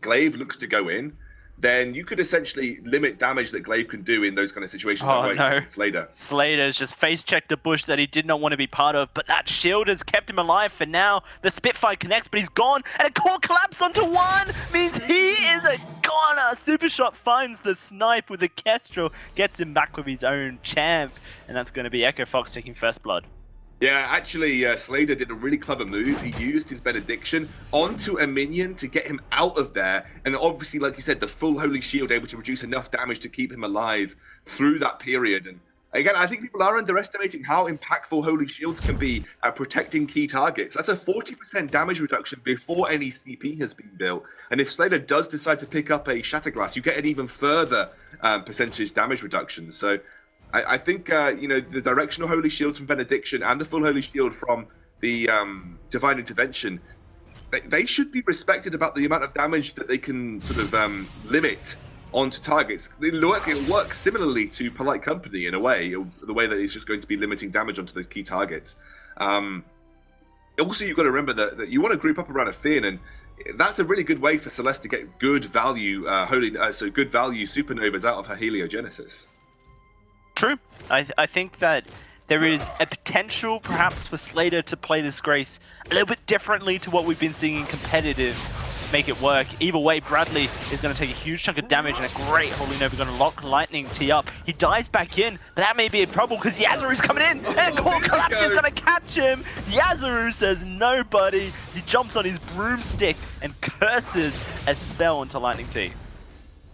Glaive looks to go in, then you could essentially limit damage that Glaive can do in those kind of situations. Oh no, Slater. Slater's just face-checked a bush that he did not want to be part of, but that shield has kept him alive for now. The Spitfire connects, but he's gone, and a core collapse onto 1 means he is a goner. Super Shot finds the snipe with the Kestrel, gets him back with his own champ, and that's going to be Echo Fox taking first blood. Yeah, actually, Slater did a really clever move. He used his Benediction onto a minion to get him out of there. And obviously, like you said, the full Holy Shield able to produce enough damage to keep him alive through that period. And again, I think people are underestimating how impactful Holy Shields can be at protecting key targets. That's a 40% damage reduction before any CP has been built. And if Slater does decide to pick up a Shatterglass, you get an even further percentage damage reduction. So I think, you know, the directional Holy Shields from Benediction and the full Holy Shield from the Divine Intervention, they should be respected about the amount of damage that they can sort of limit onto targets. It'll work similarly to Polite Company in a way, the way that it's just going to be limiting damage onto those key targets. Also, you've got to remember that you want to group up around a Finn, and that's a really good way for Celeste to get good value, good value supernovas out of her Heliogenesis. True. I think that there is a potential perhaps for Slater to play this Grace a little bit differently to what we've been seeing in competitive, make it work. Either way, Bradley is going to take a huge chunk of damage, and a great Holy Nova going to lock Lightning T up. He dives back in, but that may be a problem because Yazaru's coming in, and Core Collapse is going to catch him. Yazaru says no, buddy. He jumps on his broomstick and curses a spell onto Lightning T.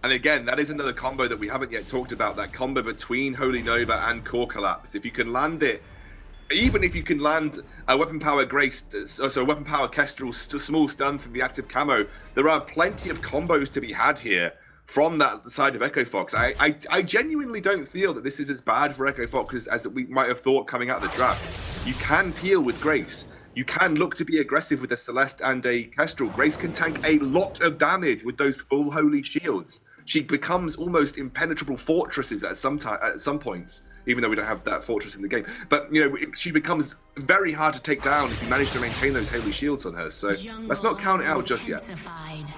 And again, that is another combo that we haven't yet talked about, that combo between Holy Nova and Core Collapse. If you can land it, even if you can land a Weapon Power Grace, so a Weapon Power Kestrel, small stun from the active camo, there are plenty of combos to be had here from that side of Echo Fox. I genuinely don't feel that this is as bad for Echo Fox as we might have thought coming out of the draft. You can peel with Grace. You can look to be aggressive with a Celeste and a Kestrel. Grace can tank a lot of damage with those full Holy Shields. She becomes almost impenetrable fortresses at some points, even though we don't have that fortress in the game. But, you know, she becomes very hard to take down if you manage to maintain those Holy Shields on her. So let's not count it out just yet.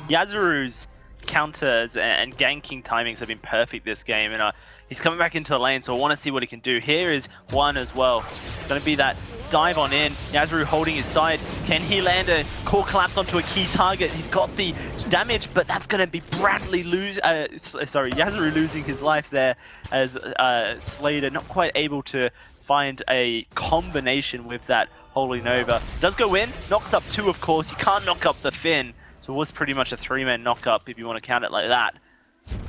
Yazaru's counters and ganking timings have been perfect this game, and he's coming back into the lane, so I want to see what he can do. Here is one as well. It's going to be that dive on in. Yasuo holding his side. Can he land a core collapse onto a key target? He's got the damage, but that's going to be Yasuo losing his life there as Slater not quite able to find a combination with that Holy Nova. Does go in, knocks up 2 of course. You can't knock up the Finn, so it was pretty much a 3-man knock up if you want to count it like that.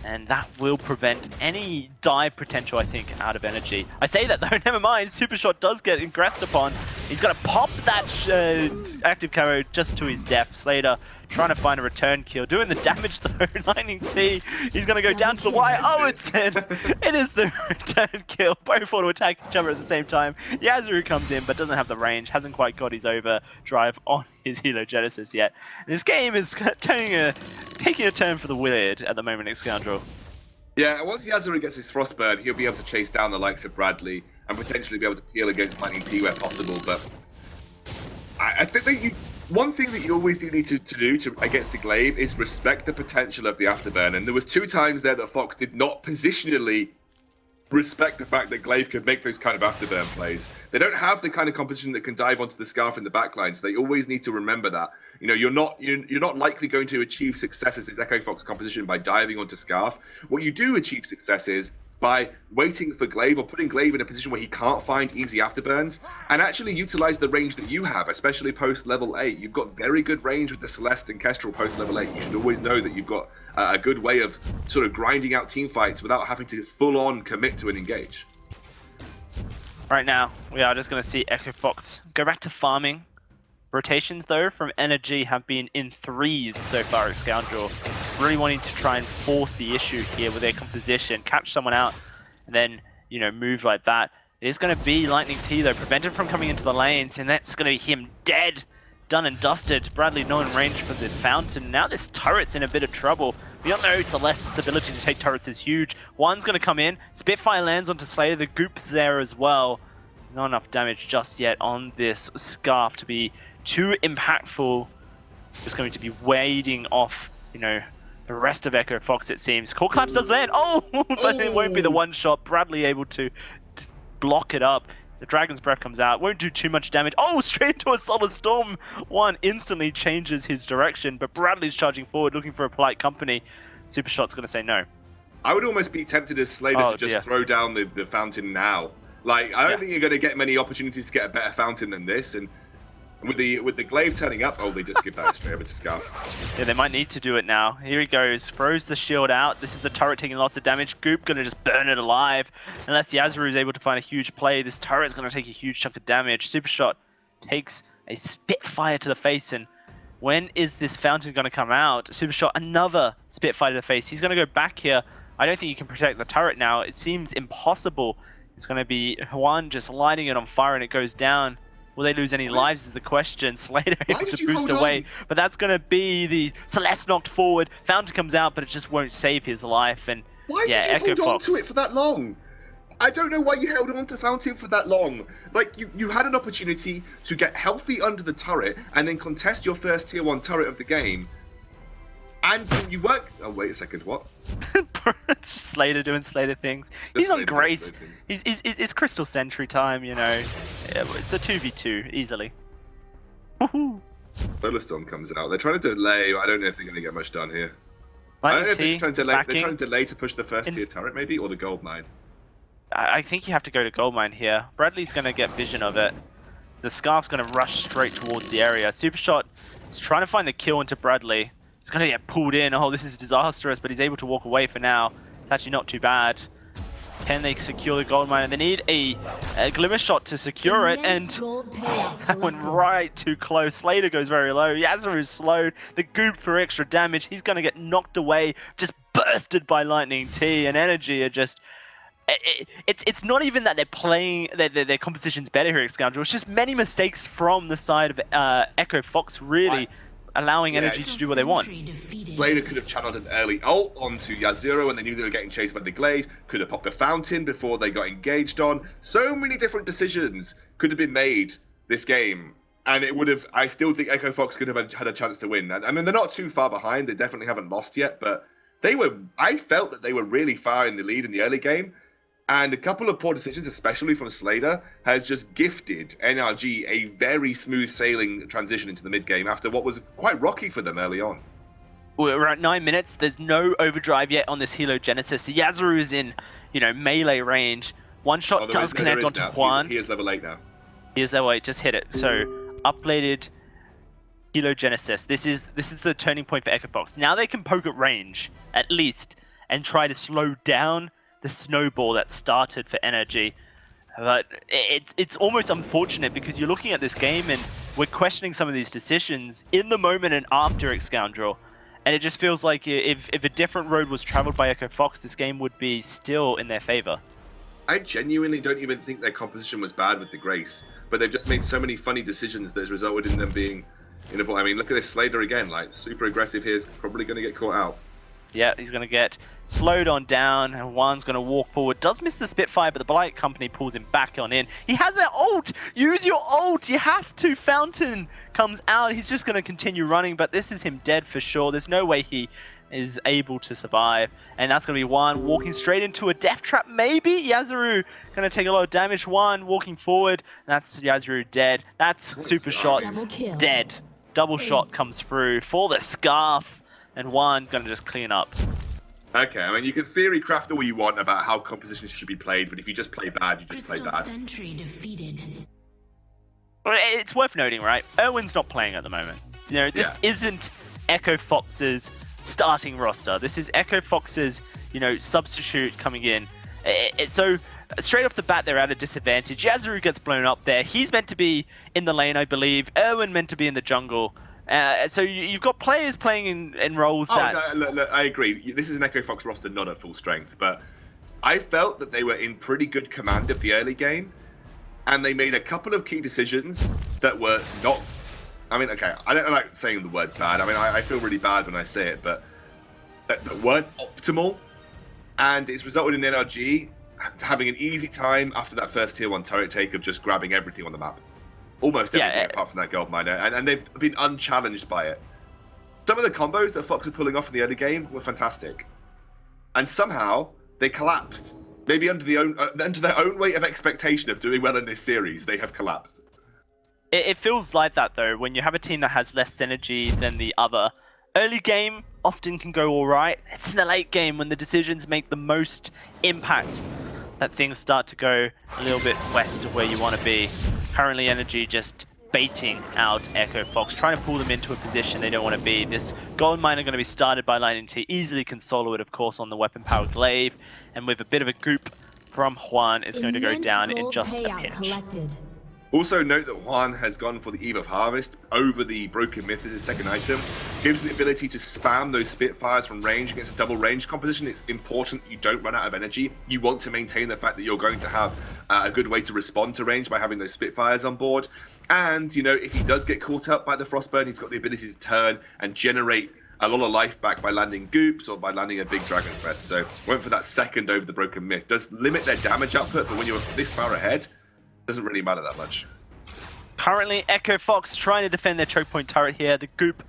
And that will prevent any dive potential, I think, out of NRG. I say that though, never mind. Super Shot does get ingressed upon. He's going to pop that active camo just to his death. Slater trying to find a return kill. Doing the damage though, Lightning T. He's going to go down to the wire. Oh, it's in. It is the return kill. Both want to attack each other at the same time. Yasuo comes in but doesn't have the range. Hasn't quite got his overdrive on his Helogenesis yet. And this game is taking a turn for the weird at the moment, Scoundrel. Yeah, once Yasuo gets his Frostburn, he'll be able to chase down the likes of Bradley and potentially be able to peel against Lightning T where possible. But I think that one thing that you always do need to do against a glaive is respect the potential of the afterburn. And there was 2 times there that Fox did not positionally respect the fact that glaive could make those kind of afterburn plays. They don't have the kind of composition that can dive onto the scarf in the backline, so they always need to remember that. You know, you're not likely going to achieve success as this Echo Fox composition by diving onto scarf. What you do achieve success is by waiting for glaive or putting glaive in a position where he can't find easy afterburns and actually utilize the range that you have, especially post level 8. You've got very good range with the Celeste and Kestrel post level 8. You should always know that you've got a good way of sort of grinding out team fights without having to full on commit to an engage. Right now, we are just going to see Echo Fox go back to farming. Rotations, though, from NRG have been in 3s so far at Scoundrel. Really wanting to try and force the issue here with their composition, catch someone out, and then, you know, move like that. It is going to be Lightning T, though, prevented from coming into the lanes, and that's going to be him dead, done and dusted. Bradley not in range for the fountain. Now this turret's in a bit of trouble. We don't know Celeste's ability to take turrets is huge. One's going to come in. Spitfire lands onto Slayer. The goop's there as well. Not enough damage just yet on this Scarf to be too impactful. Just going to be wading off, you know, the rest of Echo Fox, it seems. Core Collapse does land. Oh, but it won't be the one shot. Bradley able to block it up. The Dragon's Breath comes out. Won't do too much damage. Oh, straight into a Solar Storm. One instantly changes his direction, but Bradley's charging forward, looking for a polite company. Super Shot's going to say no. I would almost be tempted as Slater to just throw down the fountain now. Like, I don't think you're going to get many opportunities to get a better fountain than this. And with the glaive turning up, oh, they just give that straight over to Scarf. Yeah, they might need to do it now. Here he goes, throws the shield out. This is the turret taking lots of damage. Goop gonna just burn it alive. Unless Yasuo is able to find a huge play, this turret's gonna take a huge chunk of damage. Super Shot takes a Spitfire to the face, and when is this fountain gonna come out? Super Shot, another Spitfire to the face. He's gonna go back here. I don't think you can protect the turret now. It seems impossible. It's gonna be Juan just lighting it on fire and it goes down. Will they lose any lives is the question. Slater able to boost away, but that's going to be the Celeste knocked forward. Fountain comes out, but it just won't save his life. And why did you hold on to it for that long? I don't know why you held on to Fountain for that long. Like, you had an opportunity to get healthy under the turret and then contest your first tier 1 turret of the game. And you weren't... Oh, wait a second, what? It's just Slater doing Slater things. He's on Grace. It's Crystal Sentry time, you know. It's a 2v2, easily. Woohoo! Solar Storm comes out. They're trying to delay. I don't know if they're going to get much done here. I don't know if they're trying to delay. They're trying to delay to push the first tier turret, maybe? Or the gold mine. I think you have to go to gold mine here. Bradley's going to get vision of it. The Scarf's going to rush straight towards the area. Super Shot is trying to find the kill into Bradley. He's going to get pulled in. Oh, this is disastrous, but he's able to walk away for now. It's actually not too bad. Can they secure the gold mine? And they need a Glimmer Shot to secure it, and that went right too close. Slater goes very low. Yasuo is slowed. The Goop for extra damage. He's going to get knocked away, just bursted by Lightning T, and NRG are just... It's not even that they're playing their composition's better here at Scoundrel. It's just many mistakes from the side of Echo Fox, really. Allowing NRG to do what they want. Slater could have channeled an early ult onto Yasuo and they knew they were getting chased by the glaive. Could have popped the fountain before they got engaged on. So many different decisions could have been made this game And it would have, I still think Echo Fox could have had a chance to win. I mean, they're not too far behind. They definitely haven't lost yet, but I felt that they were really far in the lead in the early game. And a couple of poor decisions, especially from Slater, has just gifted NRG a very smooth sailing transition into the mid game after what was quite rocky for them early on. We're at 9 minutes. There's no overdrive yet on this Hilo Genesis. Yazaru is in, melee range. One shot does connect onto Juan. He is level 8 now. He is level 8. Just hit it. So upgraded Hilo Genesis. This is the turning point for Echo Fox. Now they can poke at range at least and try to slow down the snowball that started for NRG. But it's almost unfortunate because you're looking at this game and we're questioning some of these decisions in the moment and after Scoundrel. And it just feels like if a different road was traveled by Echo Fox, this game would be still in their favor. I genuinely don't even think their composition was bad with the Grace, but they've just made so many funny decisions that has resulted in them being in a... I mean, look at this Slater again, like super aggressive here, is probably going to get caught out. Yeah, he's going to get slowed on down, and Juan's going to walk forward. Does miss the Spitfire, but the Blight Company pulls him back on in. He has an ult! Use your ult! You have to! Fountain comes out. He's just going to continue running, but this is him dead for sure. There's no way he is able to survive. And that's going to be Juan walking straight into a death trap, maybe? Yazaru going to take a lot of damage. Juan walking forward. That's Yazaru dead. That's super shot. Dead. Double shot comes through for the Scarf. And Juan going to just clean up. Okay, I mean, you can theory craft all you want about how compositions should be played, but if you just play bad, you just play bad. Sentry defeated. Well, it's worth noting, right? Irwin's not playing at the moment. This isn't Echo Fox's starting roster. This is Echo Fox's, substitute coming in. So straight off the bat, they're at a disadvantage. Yazaru gets blown up there. He's meant to be in the lane, I believe. Irwin meant to be in the jungle. So you've got players playing in roles that... No, look, I agree. This is an Echo Fox roster not at full strength, but I felt that they were in pretty good command of the early game, and they made a couple of key decisions that were not... I mean, okay, I don't like saying the word bad. I mean, I feel really bad when I say it, but that weren't optimal, and it's resulted in NRG having an easy time after that first tier 1 turret take of just grabbing everything on the map. Almost everything apart from that gold miner, and they've been unchallenged by it. Some of the combos that Fox were pulling off in the early game were fantastic, and somehow they collapsed. Maybe under their own weight of expectation of doing well in this series, they have collapsed. It feels like that though, when you have a team that has less synergy than the other. Early game often can go alright. It's in the late game when the decisions make the most impact that things start to go a little bit west of where you want to be. Currently, NRG just baiting out Echo Fox, trying to pull them into a position they don't want to be. This gold miner going to be started by Lightning T, easily can solo it, of course, on the weapon powered glaive, and with a bit of a goop from Juan, it's going to go down in just a pinch. Also note that Juan has gone for the Eve of Harvest over the Broken Myth as his second item. Gives the ability to spam those Spitfires from range against a double range composition. It's important you don't run out of energy. You want to maintain the fact that you're going to have a good way to respond to range by having those Spitfires on board. And, if he does get caught up by the Frostburn, he's got the ability to turn and generate a lot of life back by landing goops or by landing a big Dragon's Breath. So went for that second over the Broken Myth. Does limit their damage output, but when you're this far ahead, doesn't really matter that much. Currently, Echo Fox trying to defend their choke point turret here. The goop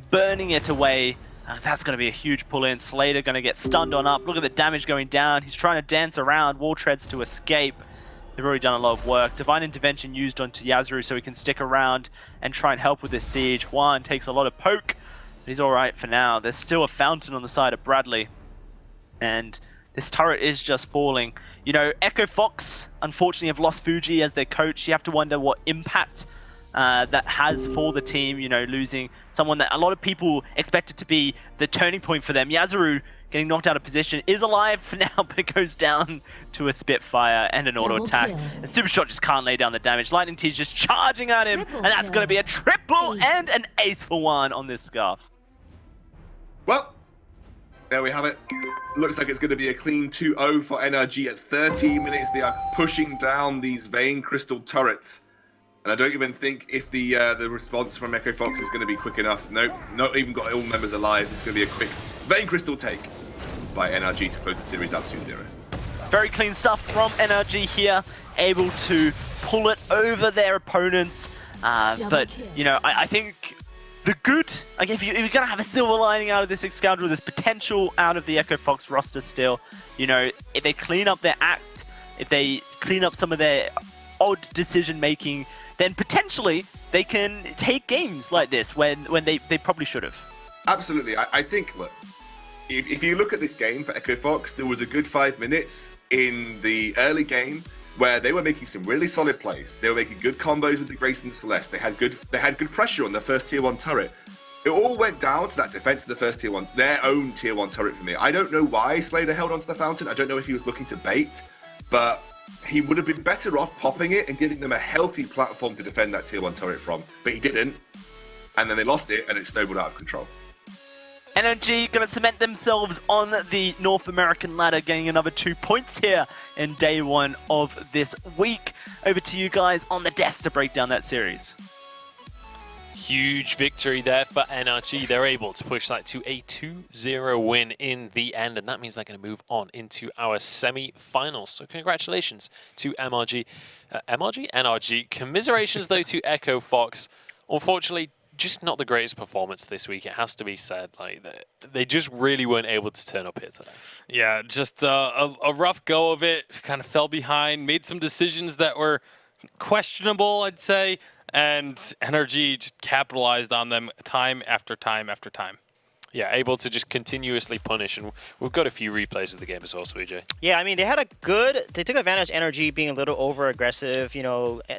burning it away. That's going to be a huge pull-in. Slater going to get stunned on up. Look at the damage going down. He's trying to dance around. Wall treads to escape. They've already done a lot of work. Divine Intervention used onto Yazaru so he can stick around and try and help with this siege. Juan takes a lot of poke. But he's alright for now. There's still a fountain on the side of Bradley. And this turret is just falling. Echo Fox, unfortunately, have lost Fuji as their coach. You have to wonder what impact that has for the team, losing someone that a lot of people expected to be the turning point for them. Yazaru getting knocked out of position is alive for now, but it goes down to a Spitfire and an auto attack. And Supershot just can't lay down the damage. Lightning T's just charging at him, and that's going to be a triple and an ace for Juan on this Scarf. Well, there we have it. Looks like it's going to be a clean 2-0 for NRG at 13 minutes. They are pushing down these Vein Crystal turrets. And I don't even think if the response from Echo Fox is going to be quick enough. Nope, not even got all members alive. It's going to be a quick Vein Crystal take by NRG to close the series out 2-0. Very clean stuff from NRG here. Able to pull it over their opponents. But, you know, I think the good, like if you're going to have a silver lining out of this Excalibur, there's potential out of the Echo Fox roster still. You know, if they clean up their act, if they clean up some of their odd decision making, then potentially they can take games like this when they probably should have. Absolutely. I think, look, if you look at this game for Echo Fox, there was a good 5 minutes in the early game where they were making some really solid plays. They were making good combos with the Grace and the Celeste. They had good pressure on their first tier 1 turret. It all went down to that defense of the first tier 1, their own tier 1 turret for me. I don't know why Slater held onto the fountain. I don't know if he was looking to bait, but he would have been better off popping it and giving them a healthy platform to defend that tier 1 turret from. But he didn't, and then they lost it, and it snowballed out of control. NRG going to cement themselves on the North American ladder, getting another 2 points here in day 1 of this week. Over to you guys on the desk to break down that series. Huge victory there for NRG. They're able to push that to a 2-0 win in the end, and that means they're going to move on into our semi-finals. So congratulations to NRG. Commiserations, though, to Echo Fox. Unfortunately, just not the greatest performance this week, it has to be said. Like they just really weren't able to turn up here today. Yeah, just a rough go of it. Kind of fell behind, made some decisions that were questionable, I'd say, and NRG just capitalized on them time after time after time. Yeah, able to just continuously punish, and we've got a few replays of the game as well, Sweejay. Yeah, I mean, they took advantage of NRG being a little over-aggressive, you know,